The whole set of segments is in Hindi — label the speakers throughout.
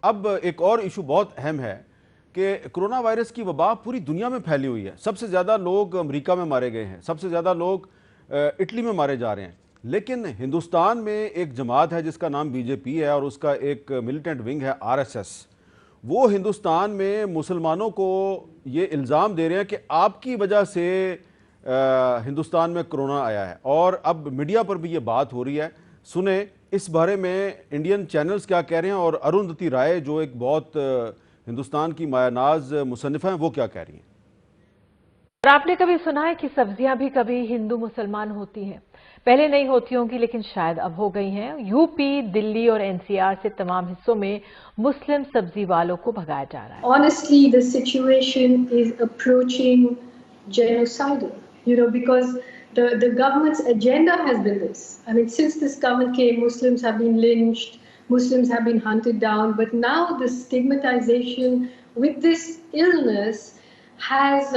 Speaker 1: अब एक और इशू बहुत अहम है कि कोरोना वायरस की वबा पूरी दुनिया में फैली हुई है। सबसे ज़्यादा लोग अमेरिका में मारे गए हैं, सबसे ज़्यादा लोग इटली में मारे जा रहे हैं। लेकिन हिंदुस्तान में एक जमात है जिसका नाम बीजेपी है और उसका एक मिलिटेंट विंग है आरएसएस। वो हिंदुस्तान में मुसलमानों को ये इल्ज़ाम दे रहे हैं कि आपकी वजह से हिंदुस्तान में कोरोना आया है, और अब मीडिया पर भी ये बात हो रही है। सुने इस बारे में इंडियन चैनल्स क्या कह रहे हैं और अरुंधति राय जो एक बहुत हिंदुस्तान की मायानाज मुसन्निफ़ा हैं वो क्या कह रही हैं।
Speaker 2: और आपने कभी सुना है कि सब्जियां भी कभी हिंदू मुसलमान होती हैं? पहले नहीं होती होंगी लेकिन शायद अब हो गई हैं। यूपी, दिल्ली और एनसीआर से तमाम हिस्सों में मुस्लिम सब्जी वालों को भगाया जा रहा है।
Speaker 3: Honestly, the situation is approaching genocidal, because the government's agenda has been this. I mean, since this government came, Muslims have been lynched, Muslims have been hunted down, but now the stigmatization with this illness has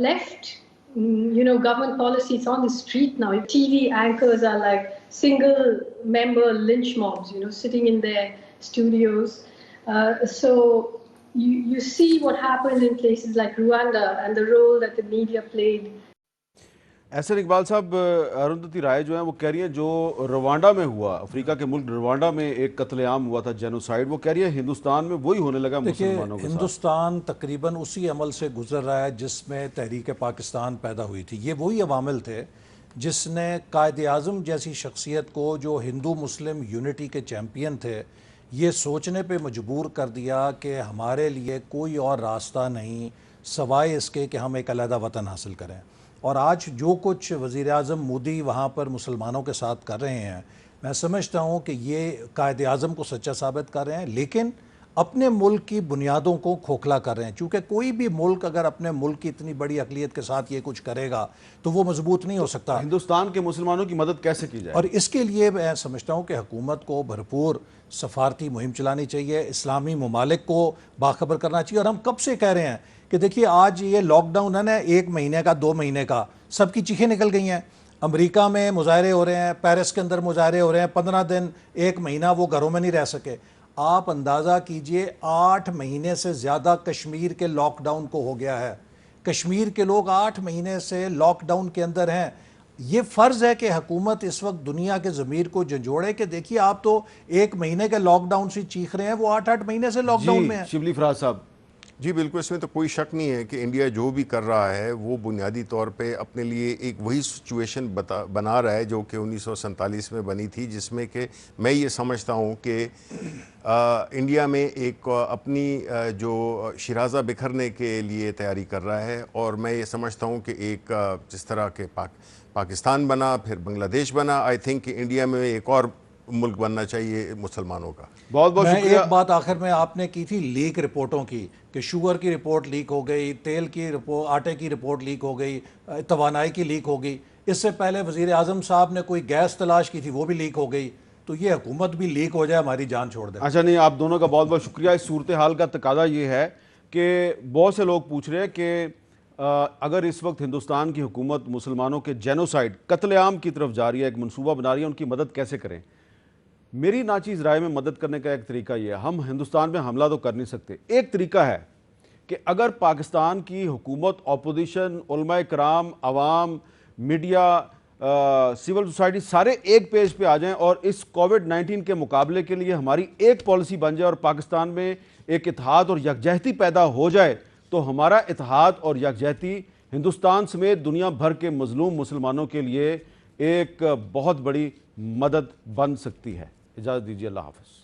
Speaker 3: left, government policy. It's on the street now. TV anchors are like single-member lynch mobs, sitting in their studios. So you see what happened in places like Rwanda and the role that the media played.
Speaker 1: Ehsan Iqbal साहब, अरुंधति राय जो है वो कह रही है जो रवांडा में हुआ, अफ्रीका के मुल्क रवांडा में एक कत्लेआम हुआ था, जेनोसाइड, वो कह रही है हिंदुस्तान में वही होने लगा मुसलमानों के साथ।
Speaker 4: हिंदुस्तान तकरीबन उसी अमल से गुजर रहा है जिसमें तहरीक पाकिस्तान पैदा हुई थी। ये वही अवामिल थे जिसने कायद आज़म जैसी शख्सियत को, जो हिंदू मुस्लिम यूनिटी के चैम्पियन थे, ये सोचने पे मजबूर कर दिया कि हमारे लिए कोई और रास्ता नहीं सवाए इसके कि हम एक अलहदा वतन हासिल करें। और आज जो कुछ वज़ीर आज़म मोदी वहाँ पर मुसलमानों के साथ कर रहे हैं, मैं समझता हूँ कि ये कायद आज़म को सच्चा साबित कर रहे हैं, लेकिन अपने मुल्क की बुनियादों को खोखला कर रहे हैं। चूँकि कोई भी मुल्क अगर अपने मुल्क की इतनी बड़ी अक़लियत के साथ ये कुछ करेगा तो वो मजबूत नहीं हो सकता।
Speaker 1: हिंदुस्तान के मुसलमानों की मदद कैसे की जाए?
Speaker 4: और इसके लिए मैं समझता हूँ कि हुकूमत को भरपूर सफारती मुहिम चलानी चाहिए, इस्लामी ममालिक को बाखबर करना चाहिए। और हम कब से कह रहे हैं कि देखिए आज ये लॉकडाउन है ना, 1 महीने का 2 महीने का, सबकी चीखें निकल गई हैं। अमेरिका में मुजाहरे हो रहे हैं, पेरिस के अंदर मुजाहरे हो रहे हैं, 15 दिन 1 महीना वो घरों में नहीं रह सके। आप अंदाज़ा कीजिए 8 महीने से ज़्यादा कश्मीर के लॉकडाउन को हो गया है। कश्मीर के लोग 8 महीने से लॉकडाउन के अंदर हैं। ये फ़र्ज़ है कि हुकूमत इस वक्त दुनिया के ज़मीर को झंझोड़े कि देखिए आप तो 1 महीने के लॉकडाउन से चीख रहे हैं, वो 8-8 महीने से लॉकडाउन में है।
Speaker 1: शिबली फराज साहब।
Speaker 5: जी बिल्कुल, इसमें तो कोई शक नहीं है कि इंडिया जो भी कर रहा है वो बुनियादी तौर पे अपने लिए एक वही सिचुएशन बना रहा है जो कि 1947 में बनी थी, जिसमें कि मैं ये समझता हूँ कि इंडिया में एक अपनी जो शिराज़ा बिखरने के लिए तैयारी कर रहा है। और मैं ये समझता हूँ कि एक जिस तरह के पाकिस्तान बना, फिर बांग्लादेश बना, आई थिंक कि इंडिया में एक और मुल्क बनना चाहिए मुसलमानों का।
Speaker 1: बहुत बहुत शुक्रिया।
Speaker 4: एक बात आखिर में आपने की थी लीक रिपोर्टों की, कि शुगर की रिपोर्ट लीक हो गई, तेल की रिपोर्ट, आटे की रिपोर्ट लीक हो गई, तवानाई की लीक हो गई। इससे पहले वज़ीर आज़म साहब ने कोई गैस तलाश की थी, वो भी लीक हो गई। तो ये हुकूमत भी लीक हो जाए, हमारी जान छोड़ दे।
Speaker 1: अच्छा नहीं, आप दोनों का बहुत बहुत शुक्रिया। इस सूरत हाल का तकादा ये है कि बहुत से लोग पूछ रहे हैं कि अगर इस वक्त हिंदुस्तान की हुकूमत मुसलमानों के जेनोसाइड, कत्लेआम की तरफ जा रही है, एक मनसूबा बना रही है, उनकी मदद कैसे करें। मेरी नाचीज़ राय में मदद करने का एक तरीका ये है, हम हिंदुस्तान में हमला तो कर नहीं सकते। एक तरीका है कि अगर पाकिस्तान की हुकूमत, अपोजिशन, उलमाए कराम, अवाम, मीडिया, सिविल सोसाइटी सारे एक पेज पे आ जाएं और इस कोविड-19 के मुकाबले के लिए हमारी एक पॉलिसी बन जाए और पाकिस्तान में एक इत्तेहाद और यकजहती पैदा हो जाए, तो हमारा इत्तेहाद और यकजहती हिंदुस्तान समेत दुनिया भर के मजलूम मुसलमानों के लिए एक बहुत बड़ी मदद बन सकती है। इजाज़त दीजिए, अल्लाह हाफ़िज़।